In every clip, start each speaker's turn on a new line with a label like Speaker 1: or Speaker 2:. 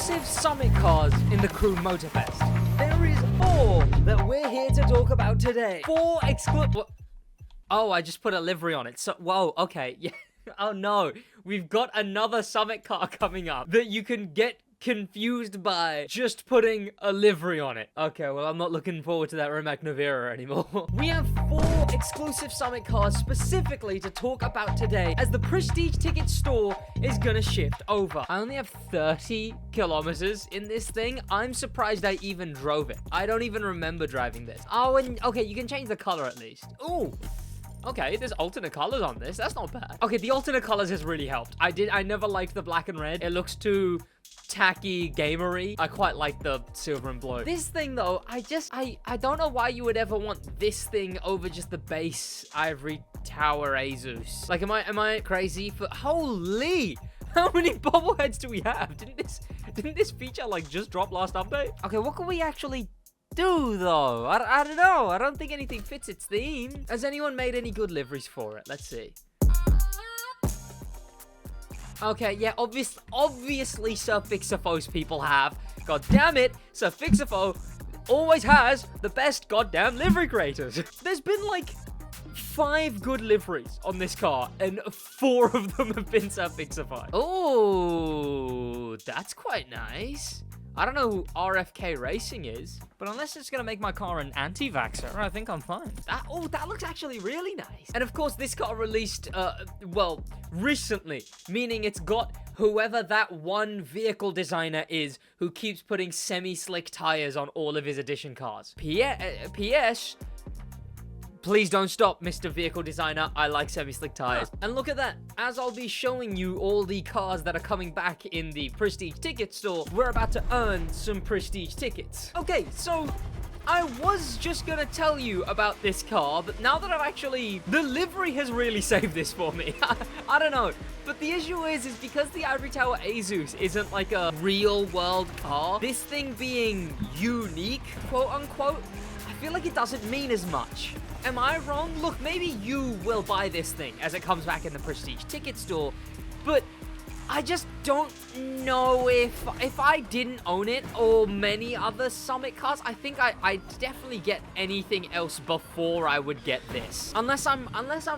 Speaker 1: exclusive summit cars in the Crew Motorfest. There is 4 that we're here to talk about today. 4 exclusive... Oh, I just put a livery on it. So, whoa, okay, yeah. Oh no, we've got another summit car coming up that you can get confused by just putting a livery on it. Okay, well, I'm not looking forward to that Rimac Navira anymore. We have 4 exclusive summit cars specifically to talk about today, as the Prestige ticket store is gonna shift over. I only have 30 kilometers in this thing. I'm surprised I even drove it. I don't even remember driving this. Oh, and okay, you can change the color at least. Ooh. Okay, there's alternate colors on this. That's not bad. Okay, the alternate colors has really helped. I never liked the black and red. It looks too tacky, gamery. I quite like the silver and blue. This thing, though, I don't know why you would ever want this thing over just the base Ivory Tower Aezus. Like, am I crazy for... Holy! How many bobbleheads do we have? Didn't this feature, like, just drop last update? Okay, what can we actually do, though? I don't know. I don't think anything fits its theme. Has anyone made any good liveries for it? Let's see. Okay, yeah, obviously Sir Fix-A-Fo's people have. God damn it, Sir Fix-A-Fo always has the best goddamn livery creators. There's been, like, 5 good liveries on this car, and 4 of them have been Sir Fix-A-Fo. Oh, that's quite nice. I don't know who RFK Racing is, but unless it's gonna make my car an anti-vaxxer, I think I'm fine. That looks actually really nice. And of course, this car released, well, recently, meaning it's got whoever that one vehicle designer is who keeps putting semi-slick tires on all of his edition cars. P.S. Please don't stop, Mr. Vehicle Designer. I like semi-slick tires. And look at that. As I'll be showing you all the cars that are coming back in the Prestige ticket store, we're about to earn some Prestige tickets. Okay, so I was just gonna tell you about this car, but now that I've actually... The livery has really saved this for me. I don't know. But the issue is because the Ivory Tower Aezus isn't like a real-world car, this thing being unique, quote-unquote, I feel like it doesn't mean as much. Am I wrong? Look, maybe you will buy this thing as it comes back in the Prestige ticket store, but I just don't know if I didn't own it or many other Summit cars, I think I'd definitely get anything else before I would get this. Unless I'm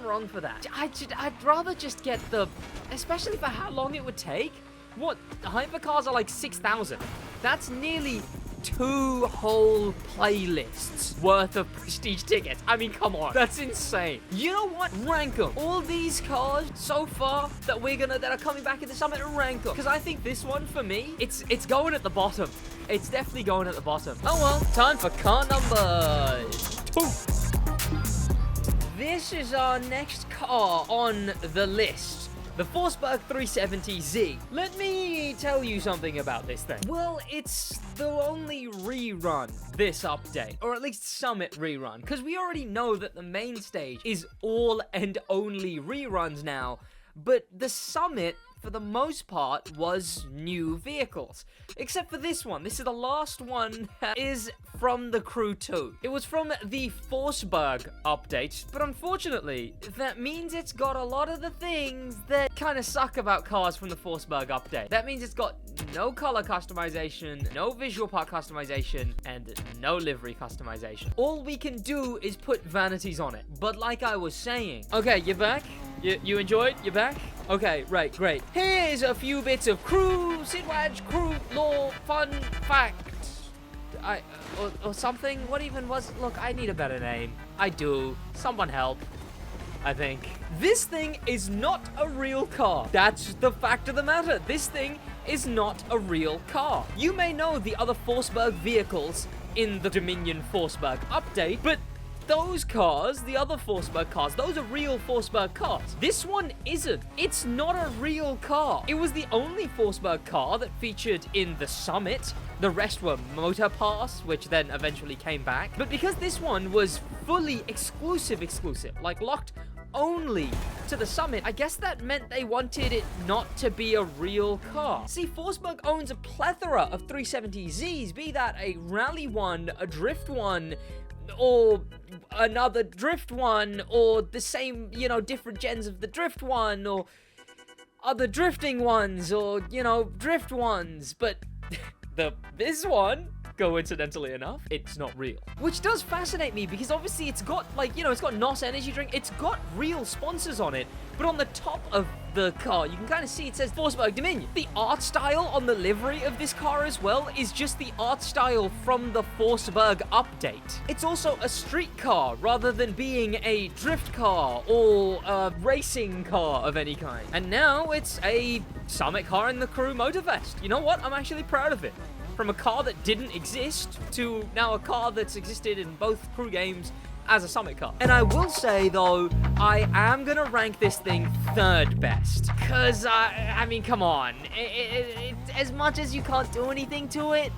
Speaker 1: wrong for that. I'd rather just get the, especially for how long it would take. What, hypercars are like 6,000. That's nearly 2 whole playlists worth of Prestige tickets. I mean, come on. That's insane. You know what? Rank them. All these cars so far that are coming back in the Summit, rank them. Because I think this one, for me, it's going at the bottom. It's definitely going at the bottom. Oh well, time for car number 2. This is our next car on the list. The Forsberg 370Z. Let me tell you something about this thing. Well, it's the only rerun this update, or at least Summit rerun, because we already know that the main stage is all and only reruns now, but the Summit, for the most part, was new vehicles. Except for this one. This is the last one that is from the Crew 2. It was from the Forsberg update, but unfortunately, that means it's got a lot of the things that kind of suck about cars from the Forsberg update. That means it's got no color customization, no visual part customization, and no livery customization. All we can do is put vanities on it. But like I was saying... Okay, you're back? You enjoyed? You're back? Okay, right, great. Here's a few bits of Crew, SidWaj, Crew, lore, fun, fact. Or something? What even was... Look, I need a better name. I do. Someone help. I think. This thing is not a real car. That's the fact of the matter. This thing is not a real car. You may know the other Forsberg vehicles in the Dominion Forsberg update, but those cars, the other Forsberg cars, those are real Forsberg cars. This one isn't. It's not a real car. It was the only Forsberg car that featured in the Summit. The rest were Motor Pass, which then eventually came back. But because this one was fully exclusive, like locked only to the Summit, I guess that meant they wanted it not to be a real car. See, Forsberg owns a plethora of 370Zs, be that a rally one, a drift one, or another drift one, or the same, different gens of the drift one, or other drifting ones, or, drift ones, but this one, coincidentally enough, it's not real. Which does fascinate me because obviously it's got, like, you know, it's got NOS energy drink. It's got real sponsors on it. But on the top of the car, you can kind of see it says Forsberg Dominion. The art style on the livery of this car as well is just the art style from the Forsberg update. It's also a street car rather than being a drift car or a racing car of any kind. And now it's a summit car in the Crew Motorfest. You know what? I'm actually proud of it. From a car that didn't exist to now a car that's existed in both Crew games as a summit car. And I will say, though, I am going to rank this thing third best. Because, I mean, come on. As much as you can't do anything to it,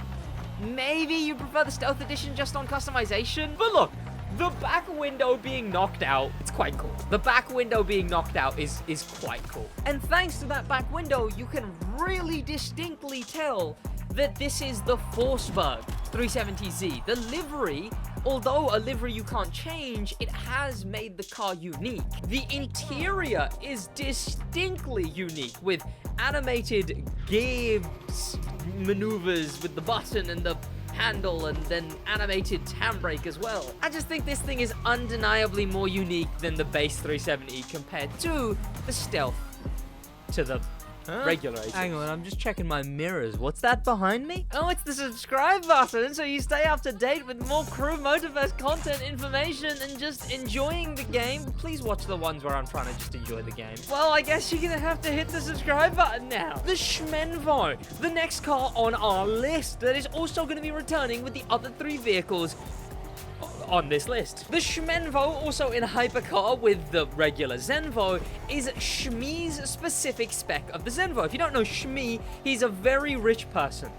Speaker 1: maybe you prefer the Stealth Edition just on customization. But look, the back window being knocked out, it's quite cool. The back window being knocked out is quite cool. And thanks to that back window, you can really distinctly tell that this is the Forsberg 370Z. The livery, although a livery you can't change, it has made the car unique. The interior is distinctly unique with animated gears maneuvers with the button and the handle and then animated handbrake as well. I just think this thing is undeniably more unique than the base 370 compared to the Stealth to the regular Aezus. Hang on, I'm just checking my mirrors. What's that behind me? Oh, it's the subscribe button, so you stay up to date with more Crew Motorfest content, information, and just enjoying the game. Please watch the ones where I'm trying to just enjoy the game. Well, I guess you're gonna have to hit the subscribe button now. The Zenvo, the next car on our list that is also gonna be returning with the other 3 vehicles on this list. The Zenvo, also in hypercar with the regular Zenvo, is Shmee's specific spec of the Zenvo. If you don't know Shmee, he's a very rich person.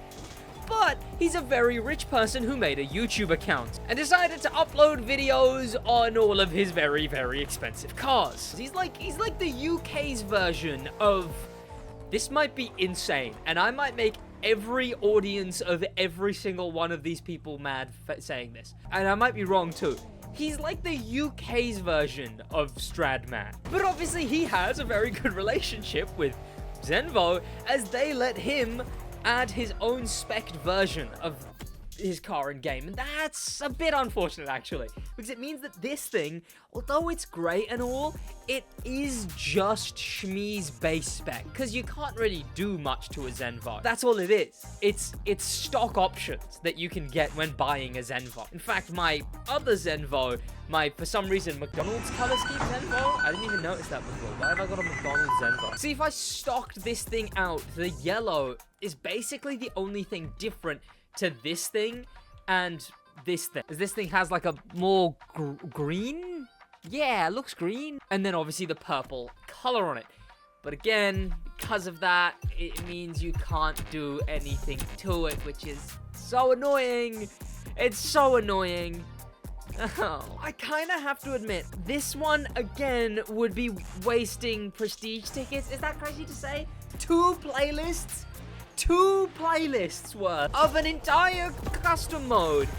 Speaker 1: But he's a very rich person who made a YouTube account and decided to upload videos on all of his very, very expensive cars. He's like the UK's version of... This might be insane, and I might make every audience of every single one of these people mad for saying this. And I might be wrong too. He's like the UK's version of Stradman. But obviously he has a very good relationship with Zenvo as they let him add his own spec'd version of his car in game, and that's a bit unfortunate actually, because it means that this thing, although it's great and all, it is just Shmee's base spec, because you can't really do much to a Zenvo. That's all it is. It's stock options that you can get when buying a Zenvo. In fact, my other Zenvo, for some reason, McDonald's color scheme Zenvo, I didn't even notice that before. Why have I got a McDonald's Zenvo? See, if I stocked this thing out, the yellow is basically the only thing different to this thing and this thing. This thing has like a more green? Yeah, it looks green. And then obviously the purple color on it. But again, because of that, it means you can't do anything to it, which is so annoying. It's so annoying. Oh, I kind of have to admit, this one, again, would be wasting prestige tickets. Is that crazy to say? 2 playlists worth of an entire custom mode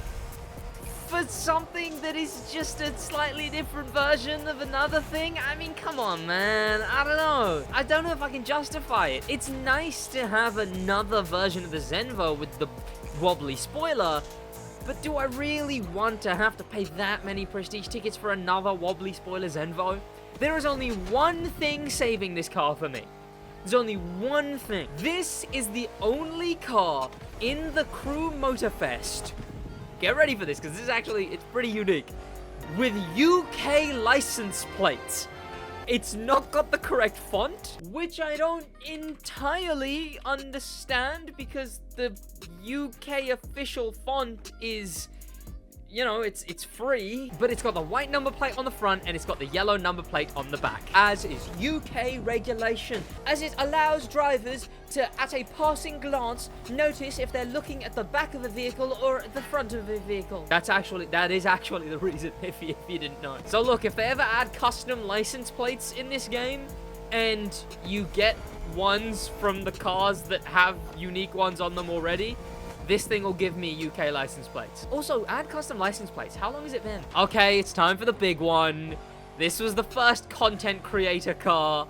Speaker 1: for something that is just a slightly different version of another thing. I mean, come on, man. I don't know if I can justify it. It's nice to have another version of the Zenvo with the wobbly spoiler, but do I really want to have to pay that many prestige tickets for another wobbly spoiler Zenvo? There is only one thing saving this car for me. There's only one thing. This is the only car in the Crew Motorfest. Get ready for this, because this is actually, it's pretty unique. With UK license plates. It's not got the correct font, which I don't entirely understand, because the UK official font is... You know, it's free, but it's got the white number plate on the front and it's got the yellow number plate on the back, as is UK regulation, as it allows drivers to, at a passing glance, notice if they're looking at the back of the vehicle or at the front of the vehicle. That is actually the reason, if you didn't know. So look, if they ever add custom license plates in this game, and you get ones from the cars that have unique ones on them already, this thing will give me UK license plates. Also, add custom license plates. How long has it been? Okay, it's time for the big one. This was the first content creator car.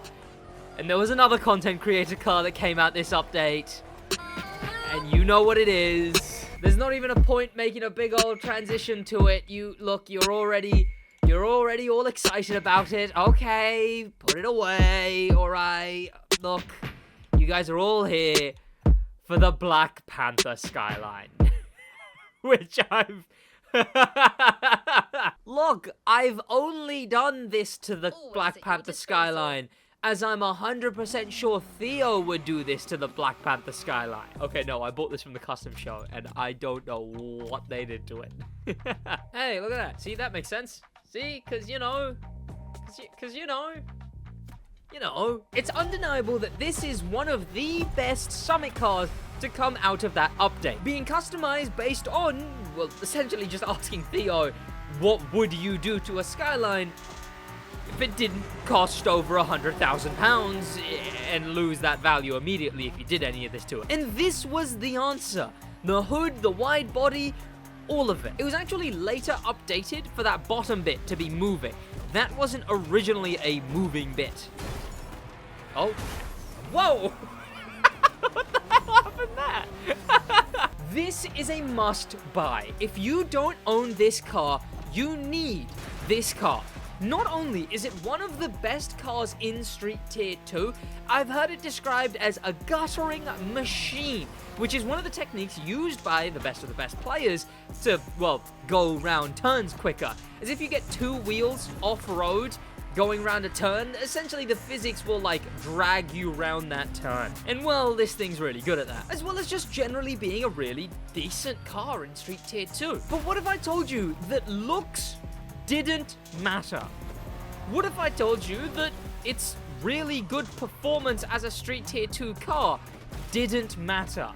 Speaker 1: And there was another content creator car that came out this update. And You know what it is. There's not even a point making a big old transition to it. Look, you're already all excited about it. Okay, put it away. All right. Look, you guys are all here for the BlackPanthaa Skyline. Which Look, I've only done this to the BlackPanthaa Skyline, as I'm 100% sure Theo would do this to the BlackPanthaa Skyline. Okay, no, I bought this from the custom show, and I don't know what they did to it. Hey, look at that. See, that makes sense. See, because you know, it's undeniable that this is one of the best Summit cars to come out of that update. Being customized based on, well, essentially just asking Theo, what would you do to a Skyline if it didn't cost over £100,000 and lose that value immediately if you did any of this to it? And this was the answer. The hood, the wide body, all of it. It was actually later updated for that bottom bit to be moving. That wasn't originally a moving bit. Oh. Whoa! What the hell happened there? This is a must buy. If you don't own this car, you need this car. Not only is it one of the best cars in Street Tier 2, I've heard it described as a guttering machine, which is one of the techniques used by the best of the best players to, well, go round turns quicker. As if you get two wheels off-road going round a turn, essentially the physics will, like, drag you round that turn. And, well, this thing's really good at that. As well as just generally being a really decent car in Street Tier 2. But what if I told you that looks didn't matter? What if I told you that its really good performance as a Street Tier 2 car didn't matter?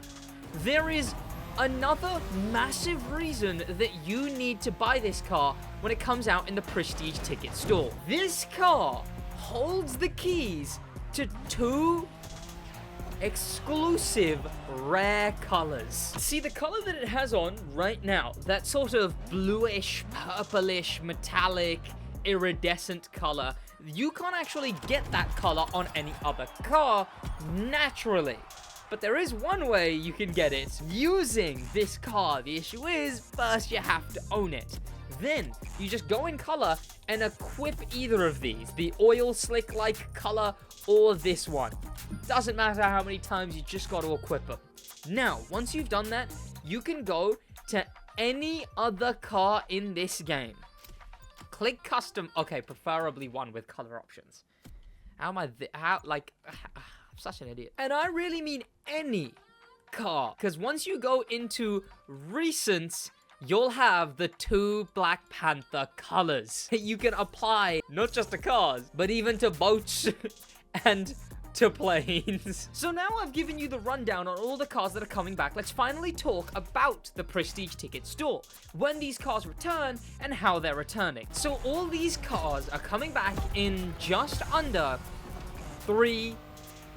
Speaker 1: There is another massive reason that you need to buy this car when it comes out in the Prestige ticket store. This car holds the keys to two exclusive rare colors. See, the color that it has on right now, that sort of bluish, purplish, metallic, iridescent color, you can't actually get that color on any other car naturally. But there is one way you can get it using this car. The issue is, first you have to own it. Then you just go in color and equip either of these, the oil slick like color or this one. Doesn't matter how many times, you just got to equip them. Now, once you've done that, you can go to any other car in this game. Click custom. Okay, preferably one with color options. I'm such an idiot. And I really mean any car. Because once you go into recents, you'll have the two BlackPanthaa colors. You can apply not just to cars, but even to boats and to planes. So now I've given you the rundown on all the cars that are coming back. Let's finally talk about the Prestige ticket store, when these cars return and how they're returning. So all these cars are coming back in just under 3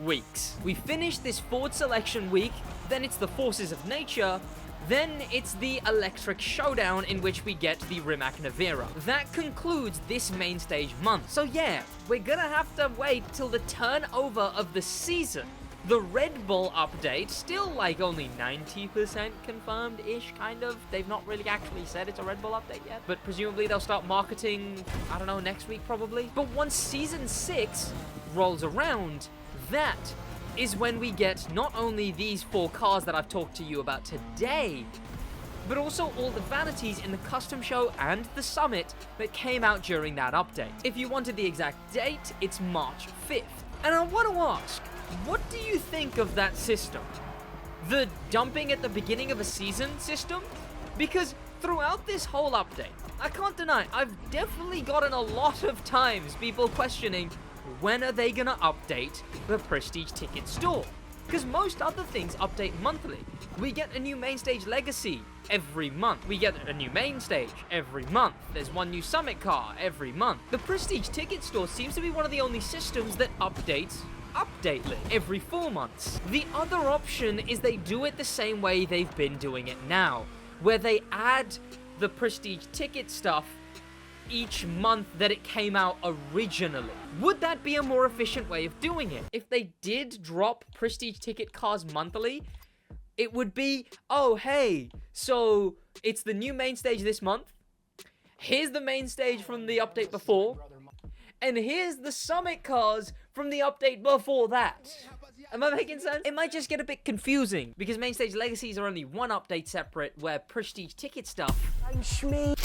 Speaker 1: weeks. We finished this Ford Selection Week, then it's the Forces of Nature, then it's the Electric Showdown in which we get the Rimac Nevera. That concludes this main stage month. So yeah, we're gonna have to wait till the turnover of the season. The Red Bull update, still like only 90% confirmed-ish, kind of. They've not really actually said it's a Red Bull update yet, but presumably they'll start marketing, I don't know, next week probably. But once Season 6 rolls around, that is when we get not only these 4 cars that I've talked to you about today, but also all the vanities in the custom show and the summit that came out during that update. If you wanted the exact date, it's March 5th. And I want to ask, what do you think of that system? The dumping at the beginning of a season system? Because throughout this whole update, I can't deny, I've definitely gotten a lot of times people questioning, when are they gonna update the Prestige ticket store? Because most other things update monthly. We get a new main stage legacy every month. We get a new main stage every month. There's one new summit car every month. The Prestige ticket store seems to be one of the only systems that updates updately every 4 months. The other option is they do it the same way they've been doing it now, where they add the Prestige ticket stuff each month that it came out originally. Would that be a more efficient way of doing it? If they did drop Prestige ticket cars monthly, it would be, oh, hey, so it's the new main stage this month. Here's the main stage from the update before. And here's the summit cars from the update before that. Am I making sense? It might just get a bit confusing, because main stage legacies are only one update separate, where prestige ticket stuff...
Speaker 2: I'm Shmee.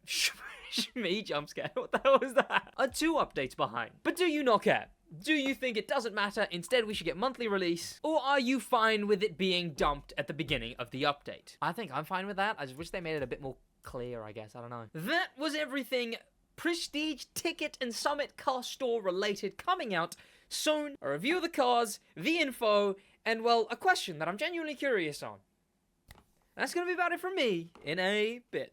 Speaker 1: Shmee jump scare, what the hell was that? Are 2 updates behind. But do you not care? Do you think it doesn't matter, instead we should get monthly release? Or are you fine with it being dumped at the beginning of the update? I think I'm fine with that. I just wish they made it a bit more clear, I guess. I don't know. That was everything prestige ticket and summit car store related coming out soon. A review of the cars, the info, and, well, a question that I'm genuinely curious on. That's gonna be about it from me in a bit.